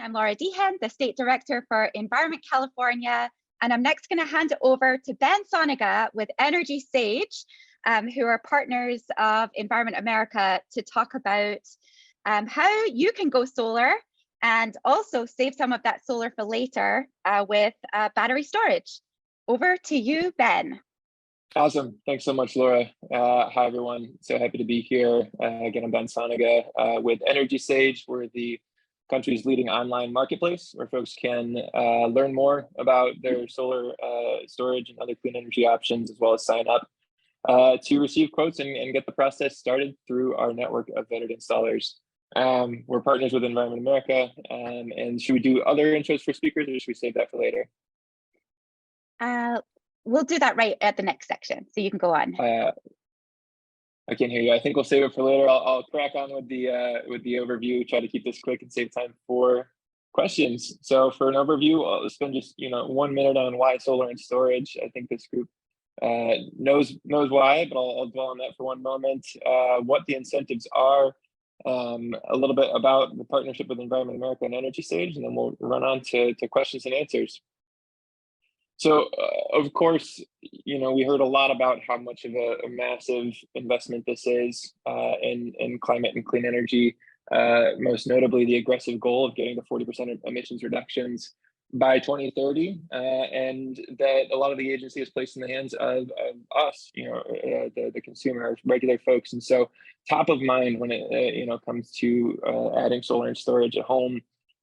I'm Laura Dehan, the State Director for Environment California, and I'm next going to hand it over to Ben Soniga with Energy Sage, who are partners of Environment America, to talk about how you can go solar and also save some of that solar for later with battery storage. Over to you, Ben. Awesome. Thanks so much, Laura. Hi, everyone. So happy to be here. Again, I'm Ben Soniga with Energy Sage. We're the country's leading online marketplace where folks can learn more about their solar storage and other clean energy options, as well as sign up to receive quotes and get the process started through our network of vetted installers. We're partners with Environment America. And should we do other intros for speakers, or should we save that for later? We'll do that right at the next section, so you can go on. I can't hear you. I think we'll save it for later. I'll crack on with the overview. Try to keep this quick and save time for questions. So for an overview, I'll spend just 1 minute on why solar and storage. I think this group knows why, but I'll dwell on that for one moment. What the incentives are, a little bit about the partnership with Environment America and Energy Sage, and then we'll run on to questions and answers. So, of course, we heard a lot about how much of a massive investment this is in climate and clean energy, most notably the aggressive goal of getting to 40% emissions reductions by 2030, and that a lot of the agency is placed in the hands of us, the consumer, regular folks. And so top of mind when it comes to adding solar and storage at home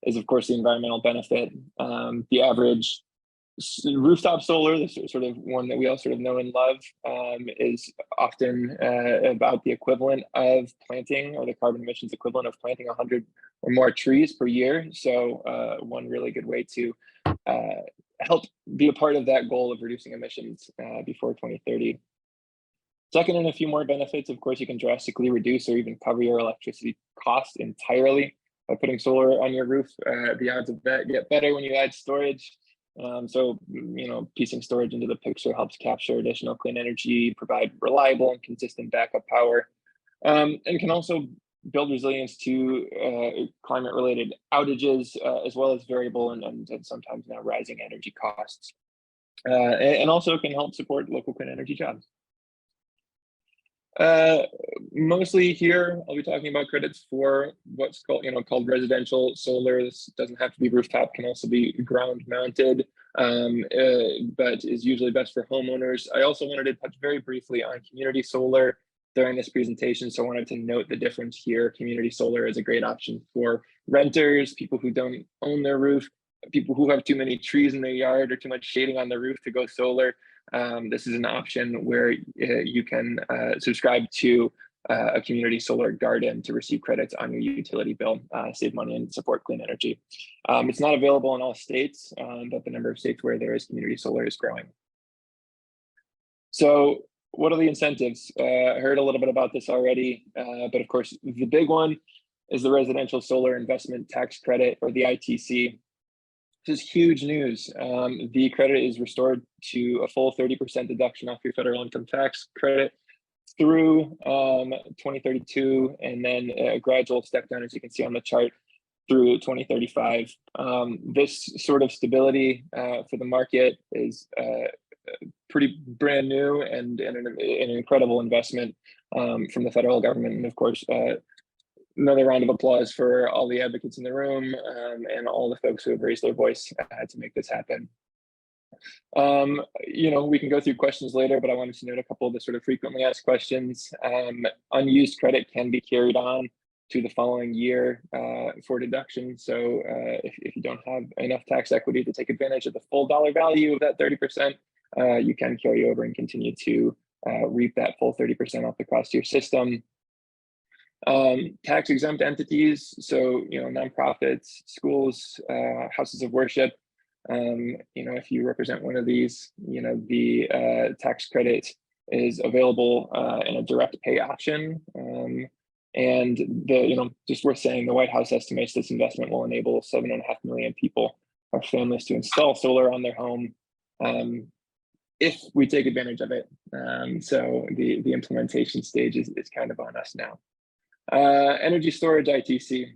is, of course, the environmental benefit. The average rooftop solar, the sort of one that we all sort of know and love, is often about the equivalent of planting, or the carbon emissions equivalent of planting 100 or more trees per year. So one really good way to help be a part of that goal of reducing emissions before 2030. Second, and a few more benefits, of course, you can drastically reduce or even cover your electricity costs entirely by putting solar on your roof. The odds of that get better when you add storage. So, piecing storage into the picture helps capture additional clean energy, provide reliable and consistent backup power, and can also build resilience to climate-related outages, as well as variable and sometimes now rising energy costs. And also can help support local clean energy jobs. Mostly here, I'll be talking about credits for what's called residential solar. This doesn't have to be rooftop, can also be ground mounted, but is usually best for homeowners. I also wanted to touch very briefly on community solar during this presentation. So I wanted to note the difference here. Community solar is a great option for renters, people who don't own their roof, people who have too many trees in their yard or too much shading on their roof to go solar. This is an option where you can subscribe to a community solar garden to receive credits on your utility bill, save money and support clean energy. It's not available in all states, but the number of states where there is community solar is growing. So what are the incentives? I heard a little bit about this already, but of course, the big one is the Residential Solar Investment Tax Credit, or the ITC. This is huge news. The credit is restored to a full 30% deduction off your federal income tax credit through 2032, and then a gradual step down, as you can see on the chart, through 2035. This sort of stability for the market is pretty brand new and an incredible investment from the federal government. And of course, another round of applause for all the advocates in the room and all the folks who have raised their voice to make this happen. We can go through questions later, but I wanted to note a couple of the sort of frequently asked questions. Unused credit can be carried on to the following year for deduction. So if you don't have enough tax equity to take advantage of the full dollar value of that 30%, you can carry over and continue to reap that full 30% off the cost of your system. Tax exempt entities, so nonprofits, schools, houses of worship. If you represent one of these, the tax credit is available in a direct pay option. And just worth saying, the White House estimates this investment will enable 7.5 million people or families to install solar on their home if we take advantage of it. So the implementation stage is kind of on us now. Energy Storage ITC.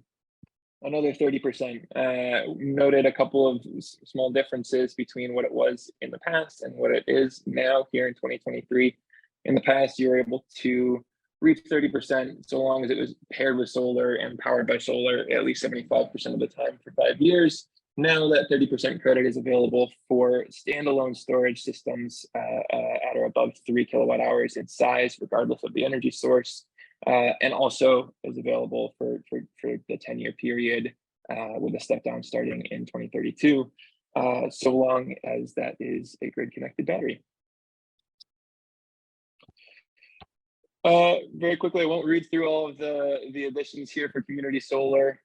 another 30%. Noted a couple of small differences between what it was in the past and what it is now here in 2023. In the past, you were able to reach 30% so long as it was paired with solar and powered by solar at least 75% of the time for 5 years. Now that 30% credit is available for standalone storage systems at or above 3 kilowatt hours in size, regardless of the energy source, and also is available for the 10-year period with a step down starting in 2032, so long as that is a grid connected battery. Very quickly, I won't read through all of the additions here for community solar,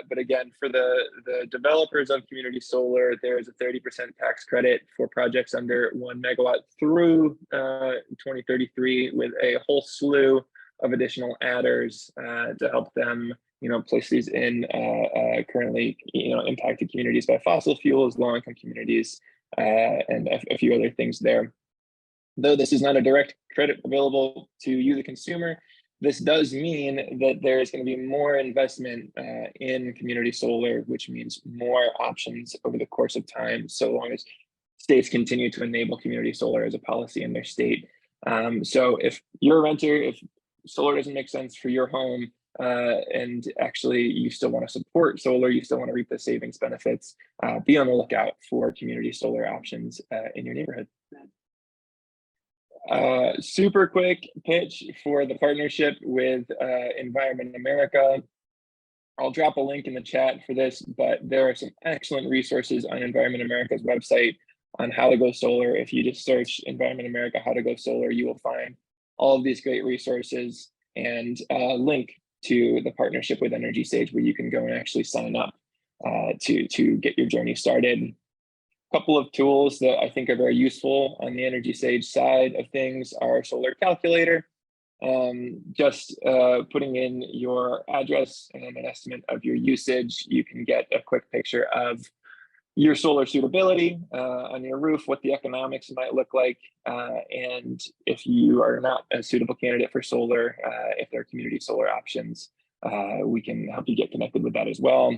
but again, for the developers of community solar, there is a 30% tax credit for projects under 1 megawatt through 2033, with a whole slew of additional adders to help them, place these in currently, impacted communities by fossil fuels, low-income communities, and a few other things there. Though this is not a direct credit available to you, the consumer, this does mean that there is going to be more investment in community solar, which means more options over the course of time, so long as states continue to enable community solar as a policy in their state. So if you're a renter, if solar doesn't make sense for your home, and actually you still want to support solar, you still want to reap the savings benefits, be on the lookout for community solar options in your neighborhood. Super quick pitch for the partnership with Environment America. I'll drop a link in the chat for this, but there are some excellent resources on Environment America's website on how to go solar. If you just search Environment America, how to go solar, you will find all of these great resources and a link to the partnership with Energy Sage, where you can go and actually sign up to get your journey started. Couple of tools that I think are very useful on the Energy Sage side of things are Solar Calculator. Just putting in your address and an estimate of your usage, you can get a quick picture of your solar suitability on your roof, what the economics might look like, and if you are not a suitable candidate for solar, if there are community solar options, we can help you get connected with that as well.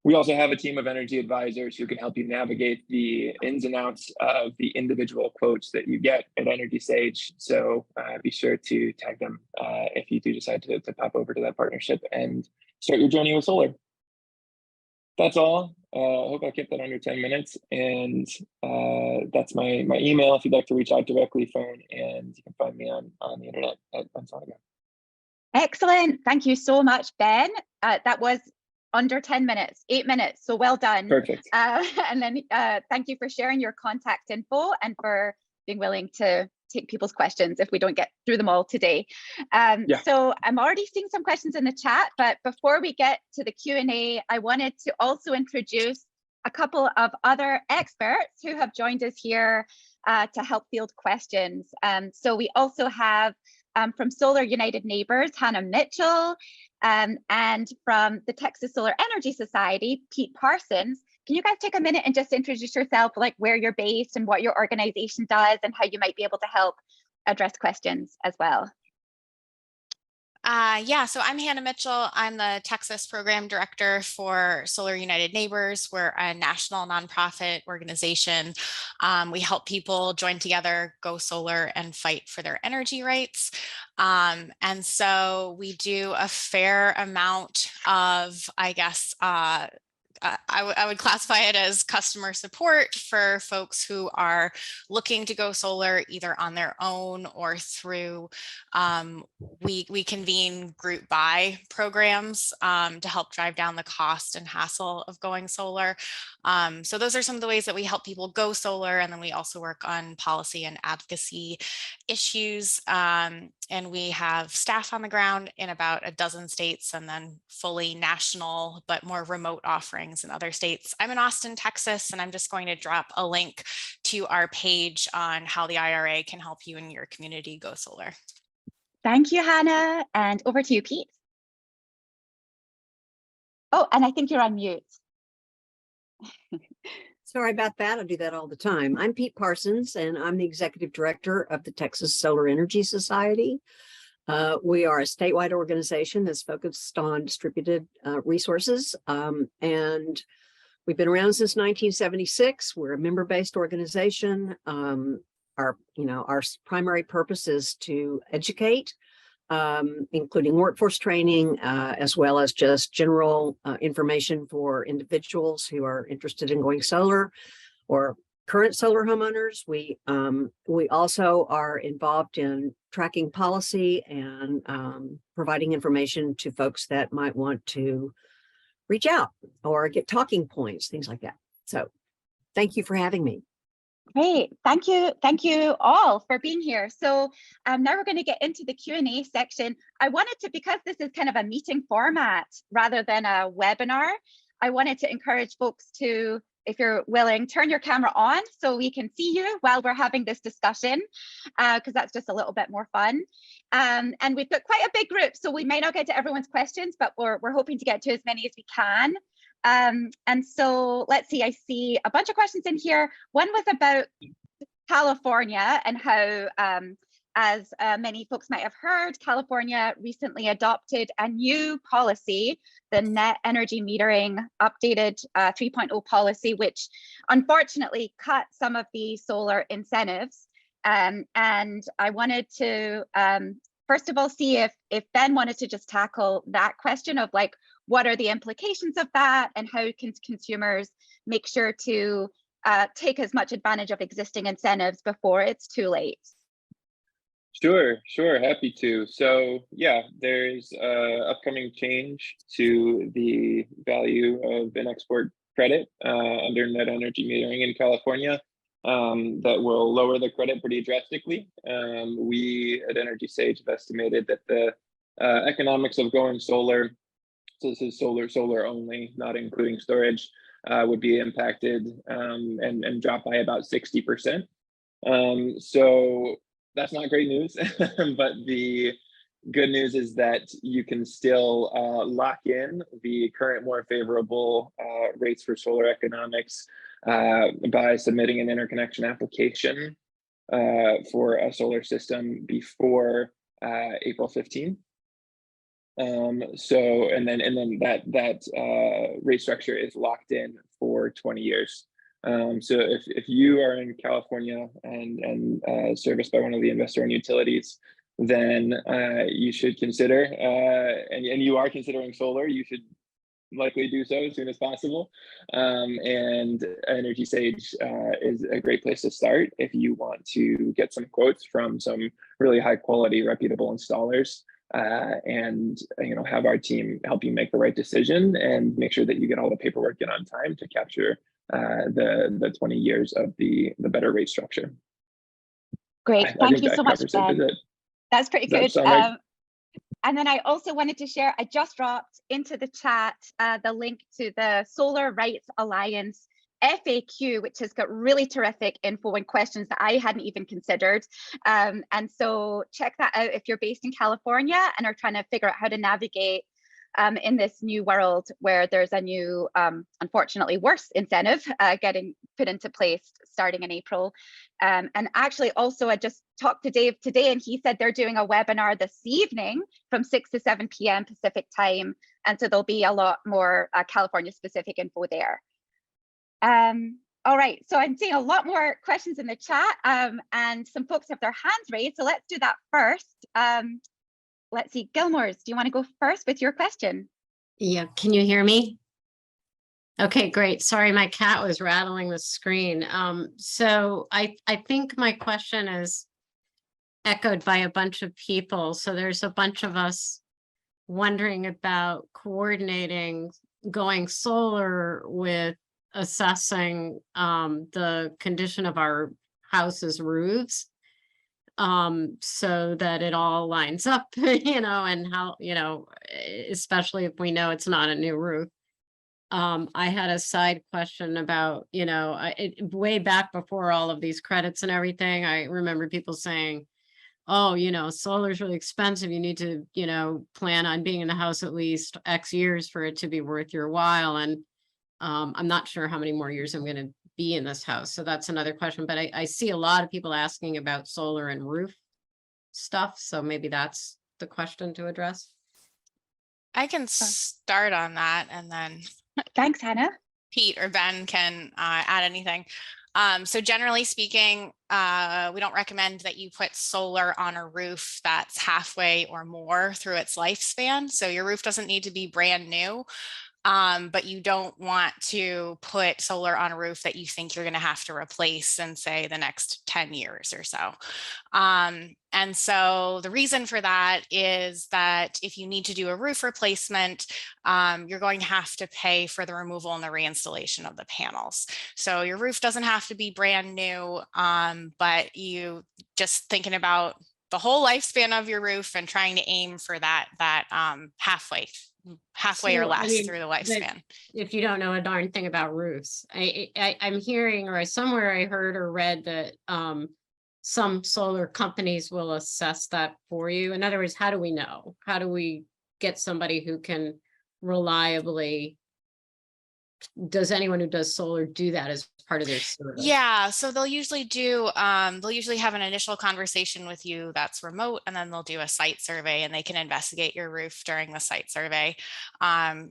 We also have a team of energy advisors who can help you navigate the ins and outs of the individual quotes that you get at Energy Sage. So be sure to tag them if you do decide to pop over to that partnership and start your journey with solar. That's all. I hope I kept that under 10 minutes. And that's my email if you'd like to reach out directly, phone, and you can find me on the internet at Untitled. Excellent. Thank you so much, Ben. That was under 10 minutes, 8 minutes. So well done. Perfect. And then thank you for sharing your contact info and for being willing to take people's questions if we don't get through them all today. So I'm already seeing some questions in the chat, but before we get to the Q&A, I wanted to also introduce a couple of other experts who have joined us here to help field questions. So we also have from Solar United Neighbors, Hannah Mitchell, and from the Texas Solar Energy Society, Pete Parsons. Can you guys take a minute and just introduce yourself, like where you're based and what your organization does and how you might be able to help address questions as well? Yeah, so I'm Hannah Mitchell. I'm the Texas Program Director for Solar United Neighbors. We're a national nonprofit organization. We help people join together, go solar, and fight for their energy rights. And so we do a fair amount of, I guess, I would classify it as customer support for folks who are looking to go solar either on their own or through, we convene group buy programs to help drive down the cost and hassle of going solar. So those are some of the ways that we help people go solar. And then we also work on policy and advocacy issues. And we have staff on the ground in about a dozen states and then fully national, but more remote offerings in other states. I'm in Austin, Texas, and I'm just going to drop a link to our page on how the IRA can help you and your community go solar. Thank you, Hannah. And over to you, Pete. Oh, and I think you're on mute. Sorry about that. I do that all the time. I'm Pete Parsons, and I'm the Executive Director of the Texas Solar Energy Society. We are a statewide organization that's focused on distributed resources, and we've been around since 1976. We're a member-based organization. Our primary purpose is to educate, including workforce training, as well as just general information for individuals who are interested in going solar or current solar homeowners. We also are involved in tracking policy and providing information to folks that might want to reach out or get talking points, things like that. So thank you for having me. Great, thank you all for being here. So now we're going to get into the Q&A section. I wanted to, because this is kind of a meeting format rather than a webinar, I wanted to encourage folks to, if you're willing, turn your camera on so we can see you while we're having this discussion, because that's just a little bit more fun. And we've got quite a big group, so we might not get to everyone's questions, but we're hoping to get to as many as we can. And so let's see, I see a bunch of questions in here. One was about California and how, as many folks might have heard, California recently adopted a new policy, the net energy metering updated 3.0 policy, which unfortunately cut some of the solar incentives. And I wanted to, first of all, see if Ben wanted to just tackle that question of like, what are the implications of that and how can consumers make sure to take as much advantage of existing incentives before it's too late? Sure, happy to. So yeah, there's upcoming change to the value of an export credit under net energy metering in California that will lower the credit pretty drastically. We at Energy Sage have estimated that the economics of going solar, so this is solar only, not including storage, would be impacted and drop by about 60%. So that's not great news, but the good news is that you can still lock in the current more favorable rates for solar economics by submitting an interconnection application for a solar system before April 15. So and then that rate structure is locked in for 20 years. So if you are in California and serviced by one of the investor-owned utilities, then you should consider, and you are considering solar, you should likely do so as soon as possible. And Energy Sage is a great place to start if you want to get some quotes from some really high quality, reputable installers. And have our team help you make the right decision and make sure that you get all the paperwork in on time to capture the 20 years of the better rate structure. Great, thank you so much, Ben. That's pretty good. Right? And then I also wanted to share, I just dropped into the chat the link to the Solar Rights Alliance FAQ, which has got really terrific info and questions that I hadn't even considered. And so check that out if you're based in California and are trying to figure out how to navigate in this new world where there's a new, unfortunately worse incentive getting put into place starting in April. And actually also I just talked to Dave today and he said they're doing a webinar this evening from 6 to 7 p.m. Pacific time. And so there'll be a lot more California specific info there. All right, so I'm seeing a lot more questions in the chat and some folks have their hands raised. So let's do that first. Let's see, Gilmore's, do you want to go first with your question? Yeah, can you hear me? Okay, great. Sorry, my cat was rattling the screen. So I think my question is echoed by a bunch of people. So there's a bunch of us wondering about coordinating going solar with assessing the condition of our house's roofs so that it all lines up, and how, especially if we know it's not a new roof. I had a side question about, way back before all of these credits and everything, I remember people saying, oh, solar is really expensive. You need to, plan on being in the house at least X years for it to be worth your while. And I'm not sure how many more years I'm going to be in this house. So that's another question. But I see a lot of people asking about solar and roof stuff. So maybe that's the question to address? I can start on that, and then Thanks, Hannah. Pete or Ben can add anything. So generally speaking, we don't recommend that you put solar on a roof that's halfway or more through its lifespan. So your roof doesn't need to be brand new, but you don't want to put solar on a roof that you think you're going to have to replace in, say, the next 10 years or so. And so the reason for that is that if you need to do a roof replacement, you're going to have to pay for the removal and the reinstallation of the panels. So your roof doesn't have to be brand new, but you just thinking about the whole lifespan of your roof and trying to aim for that halfway or less through the lifespan. If you don't know a darn thing about roofs, I'm hearing, or somewhere I heard or read that some solar companies will assess that for you. In other words, how do we know? How do we get somebody who can reliably, does anyone who does solar do that as part of their service? Yeah, so they'll usually have an initial conversation with you that's remote, and then they'll do a site survey, and they can investigate your roof during the site survey.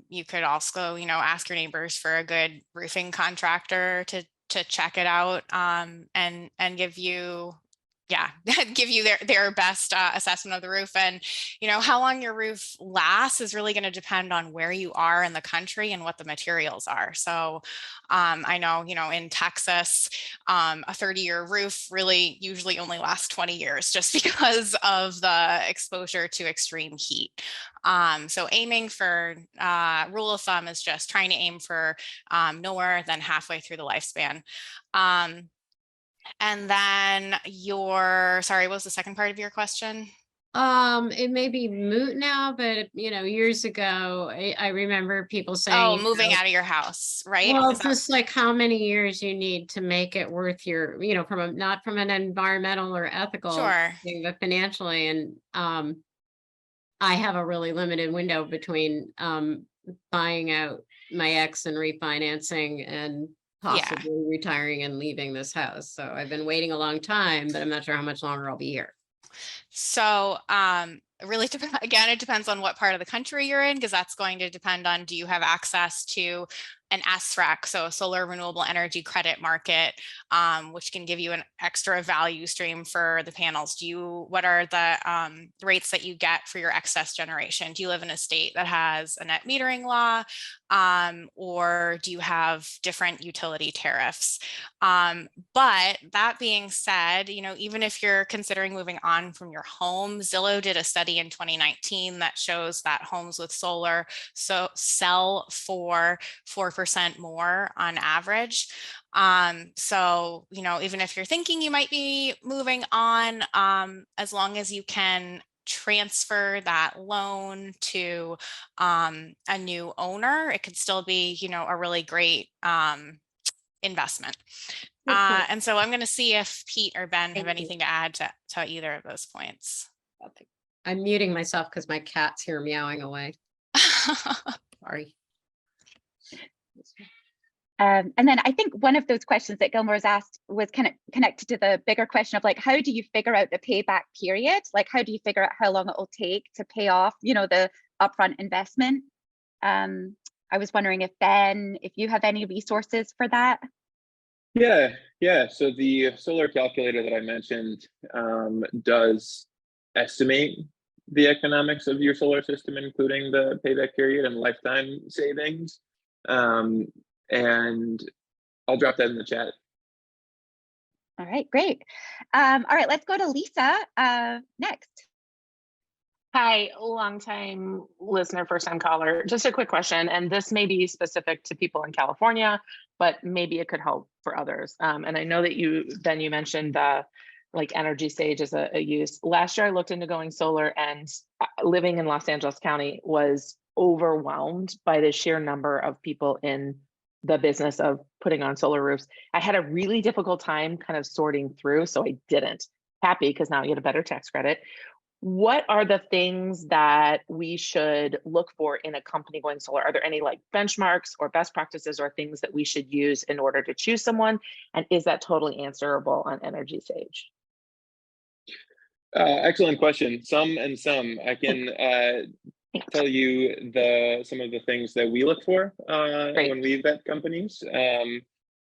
You could also, ask your neighbors for a good roofing contractor to check it out, and give you their best assessment of the roof. And how long your roof lasts is really going to depend on where you are in the country and what the materials are. So I know in Texas, a 30-year roof really usually only lasts 20 years just because of the exposure to extreme heat. So aiming for rule of thumb is just trying to aim for no more than halfway through the lifespan. And then sorry, what was the second part of your question? It may be moot now, but years ago, I remember people saying, moving out of your house, right? Well, just like how many years you need to make it worth your, not from an environmental or ethical thing, but financially. And I have a really limited window between buying out my ex and refinancing and possibly retiring and leaving this house. So I've been waiting a long time, but I'm not sure how much longer I'll be here. So it really depends. Again, it depends on what part of the country you're in, because that's going to depend on, do you have access to an SREC, so a solar renewable energy credit market, which can give you an extra value stream for the panels. What are the rates that you get for your excess generation? Do you live in a state that has a net metering law, or do you have different utility tariffs? But that being said, even if you're considering moving on from your home, Zillow did a study in 2019 that shows that homes with solar sell for 4% more on average. So, even if you're thinking you might be moving on, as long as you can transfer that loan to a new owner, it could still be, a really great investment. And so I'm going to see if Pete or Ben have anything to add to either of those points. I'm muting myself because my cat's here meowing away. Sorry. And then I think one of those questions that Gilmore's asked was kind of connected to the bigger question of how do you figure out the payback period? How do you figure out how long it will take to pay off, the upfront investment? I was wondering if you have any resources for that. Yeah. So the solar calculator that I mentioned does estimate the economics of your solar system, including the payback period and lifetime savings. And I'll drop that in the chat. All right, great. All right, let's go to Lisa next. Hi, long-time listener, first-time caller. Just a quick question, and this may be specific to people in California, but maybe it could help for others. And I know that you mentioned the Energy Sage as a use. Last year, I looked into going solar, and living in Los Angeles County was overwhelmed by the sheer number of people in the business of putting on solar roofs. I had a really difficult time kind of sorting through, so I didn't. Happy because now you get a better tax credit. What are the things that we should look for in a company going solar? Are there any benchmarks or best practices or things that we should use in order to choose someone? And is that totally answerable on Energy Sage? Excellent question. Some and some. I can tell you some of the things that we look for when we vet companies.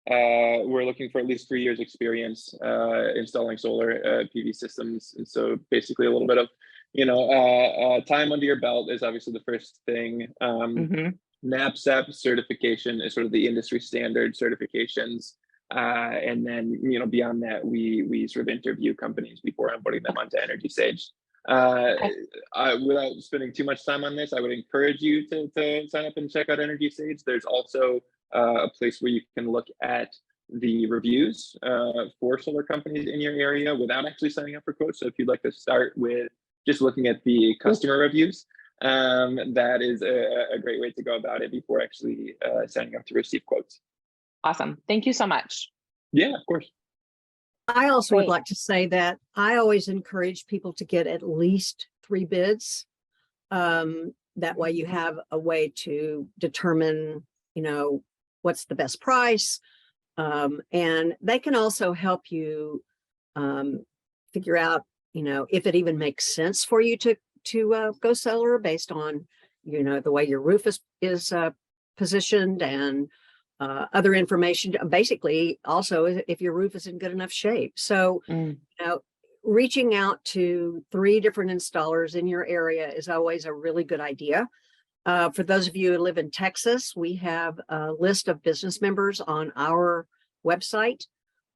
We're looking for at least 3 years experience installing solar PV systems, and so basically a little bit of time under your belt is obviously the first thing. NABCEP certification is sort of the industry standard certifications. And then, beyond that, we sort of interview companies before onboarding them onto Energy Sage. Without spending too much time on this, I would encourage you to sign up and check out Energy Sage. There's also a place where you can look at the reviews for solar companies in your area without actually signing up for quotes. So if you'd like to start with just looking at the customer reviews, that is a great way to go about it before actually signing up to receive quotes. Awesome. Thank you so much. Yeah, of course. I also would like to say that I always encourage people to get at least 3 bids. That way you have a way to determine, what's the best price. And they can also help you figure out, if it even makes sense for you to go solar based on, the way your roof is positioned and other information, basically also if your roof is in good enough shape. So, reaching out to 3 different installers in your area is always a really good idea. For those of you who live in Texas, we have a list of business members on our website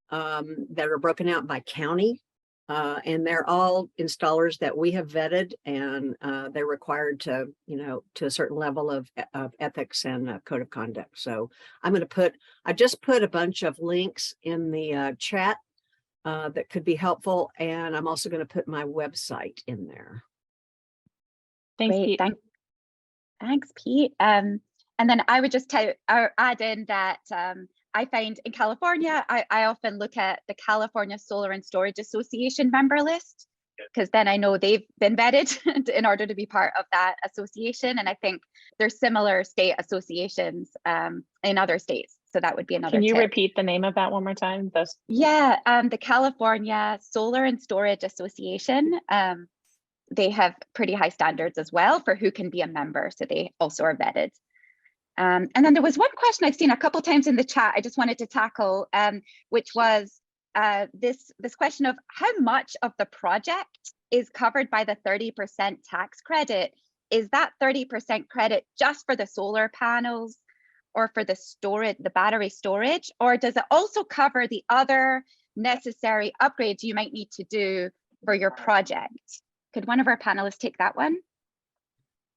that are broken out by county. And they're all installers that we have vetted, and they're required to, to a certain level of ethics and code of conduct. So I just put a bunch of links in the chat that could be helpful. And I'm also going to put my website in there. Thanks, Pete. Thanks, Pete. And then I would just add in that I find in California, I often look at the California Solar and Storage Association member list, because then I know they've been vetted in order to be part of that association. And I think there's similar state associations in other states. So that would be another Can you tip. repeat the name of that one more time? Yeah, the California Solar and Storage Association. They have pretty high standards as well for who can be a member. So they also are vetted. And then there was one question I've seen a couple times in the chat I just wanted to tackle, which was this question of how much of the project is covered by the 30% tax credit. Is that 30% credit just for the solar panels or for the storage, the battery storage, or does it also cover the other necessary upgrades you might need to do for your project? Could one of our panelists take that one?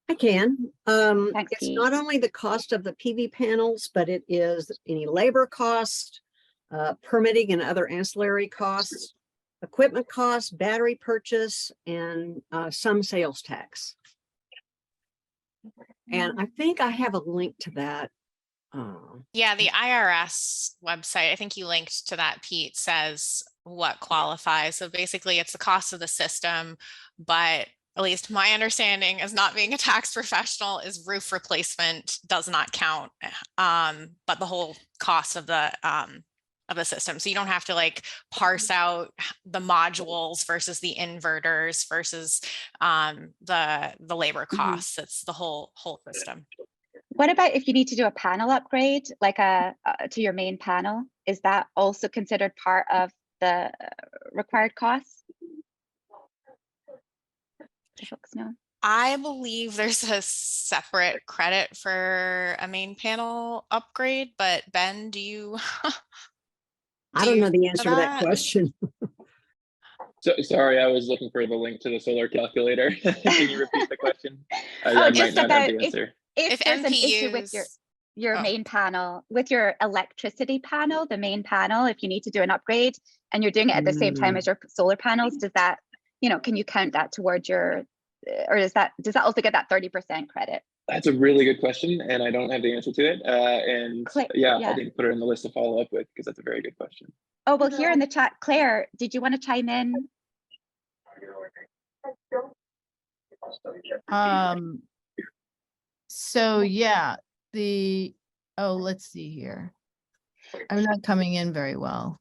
I can. Thanks, it's Pete. not only the cost of the PV panels, but it is any labor cost, permitting and other ancillary costs, equipment costs, battery purchase, and some sales tax. And I think I have a link to that. Yeah, the IRS website, I think you linked to that, Pete, says what qualifies. So basically it's the cost of the system, but at least my understanding as not being a tax professional is roof replacement does not count, but the whole cost of the system. So you don't have to like parse out the modules versus the inverters versus the labor costs. It's the whole system. What about if you need to do a panel upgrade, like to your main panel? Is that also considered part of the required costs? Do folks know? I believe there's a separate credit for a main panel upgrade, but Ben, do you? I don't know the answer to that question. So sorry, I was looking for the link to the solar calculator. Can you repeat the question? I just might not about have the answer. If there's an issue with your main panel, with your electricity panel, the main panel, if you need to do an upgrade and you're doing it at the same time as your solar panels, does that, can you count that towards your, or does that also get that 30% credit? That's a really good question, and I don't have the answer to it. I think put it in the list to follow up with, because that's a very good question. Oh, well, here in the chat, Claire, did you want to chime in? So yeah, let's see here. I'm not coming in very well.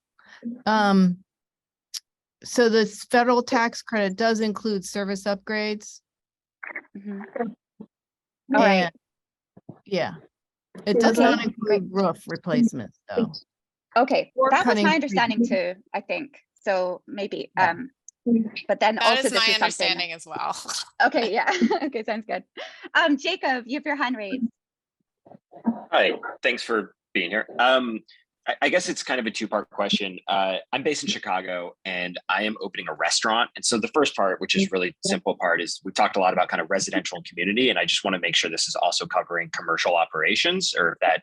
So this federal tax credit does include service upgrades. Mhm. All right. and- Yeah, it does Okay, not great. include roof replacements though. Okay, Or that was cutting my trees. understanding too, I think. So maybe, Yeah. but then That also is this my is something. understanding as well. Okay, yeah. Okay, sounds good. Jacob, you have your hand raised. Hi, thanks for being here. I guess it's kind of a two-part question. I'm based in Chicago and I am opening a restaurant. And so the first part, which is really simple part, is we talked a lot about kind of residential and community. And I just want to make sure this is also covering commercial operations, or that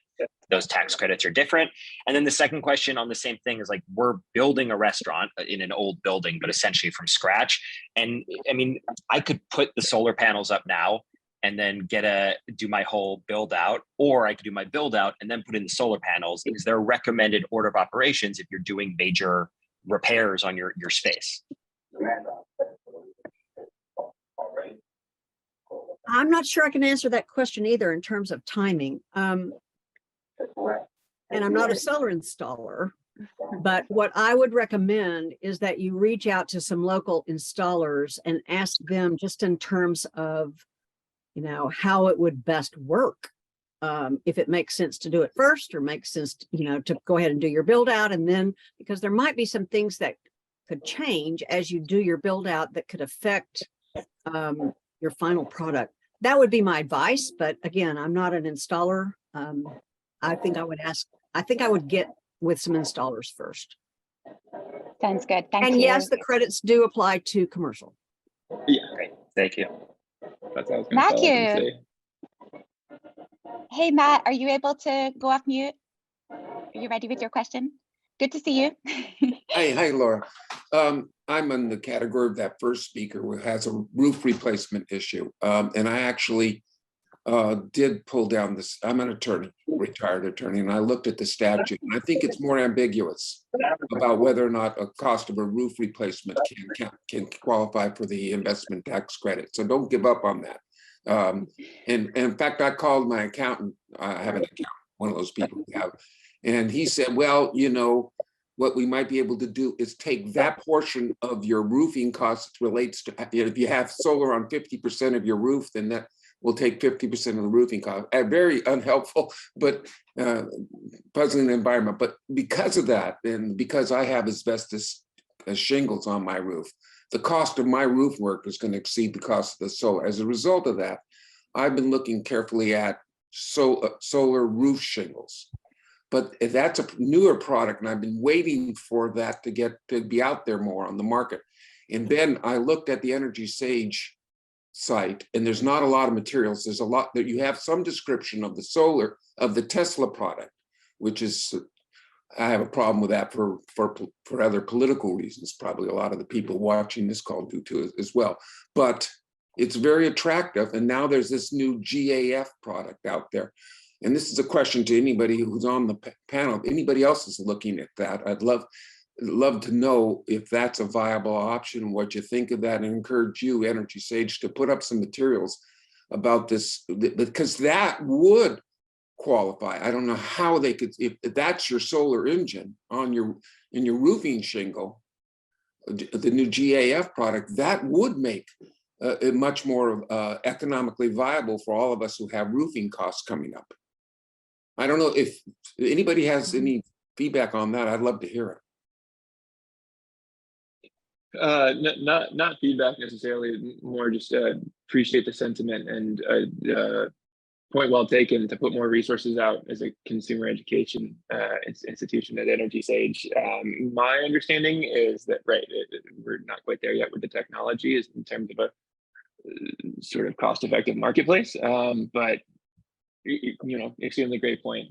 those tax credits are different. And then the second question on the same thing is, like, we're building a restaurant in an old building, but essentially from scratch. And I mean, I could put the solar panels up now and then do my whole build out, or I could do my build out and then put in the solar panels. Is there a recommended order of operations if you're doing major repairs on your space? I'm not sure I can answer that question either in terms of timing. And I'm not a solar installer, but what I would recommend is that you reach out to some local installers and ask them just in terms of, you know, how it would best work. If it makes sense to do it first, or makes sense, to go ahead and do your build out. And then, because there might be some things that could change as you do your build out that could affect your final product. That would be my advice. But again, I'm not an installer. I think I would get with some installers first. Sounds good. Thank you. And yes, the credits do apply to commercial. Yeah, great. Thank you. That's what I was gonna follow up and Matthew. say. Hey, Matt, are you able to go off mute? Are you ready with your question? Good to see you. Hi, Laura. I'm in the category of that first speaker who has a roof replacement issue. And I actually did pull down this. I'm an attorney, retired attorney, and I looked at the statute. And I think it's more ambiguous about whether or not a cost of a roof replacement can qualify for the investment tax credit. So don't give up on that. And in fact, I called my accountant. I have an accountant, one of those people we have, and he said, well, what we might be able to do is take that portion of your roofing costs that relates to, if you have solar on 50% of your roof, then that will take 50% of the roofing cost. A very unhelpful, but puzzling environment. But because of that, and because I have asbestos shingles on my roof, the cost of my roof work is going to exceed the cost of the solar. As a result of that, I've been looking carefully at solar roof shingles. But if that's a newer product, and I've been waiting for that to be out there more on the market. And then I looked at the Energy Sage site, and there's not a lot of materials. There's a lot that you have some description of the Tesla product, which is, I have a problem with that for other political reasons. Probably a lot of the people watching this call do too as well. But it's very attractive. And now there's this new GAF product out there. And this is a question to anybody who's on the panel. If anybody else is looking at that, I'd love to know if that's a viable option, what you think of that, and encourage you, Energy Sage, to put up some materials about this, because that would qualify. I don't know how they could, if that's your solar engine in your roofing shingle, the new GAF product, that would make it much more economically viable for all of us who have roofing costs coming up. I don't know if anybody has any feedback on that. I'd love to hear it. Not feedback necessarily, more just appreciate the sentiment, and point well taken to put more resources out as a consumer education institution at Energy Sage. My understanding is that, we're not quite there yet with the technology is in terms of a sort of cost-effective marketplace, but extremely great point.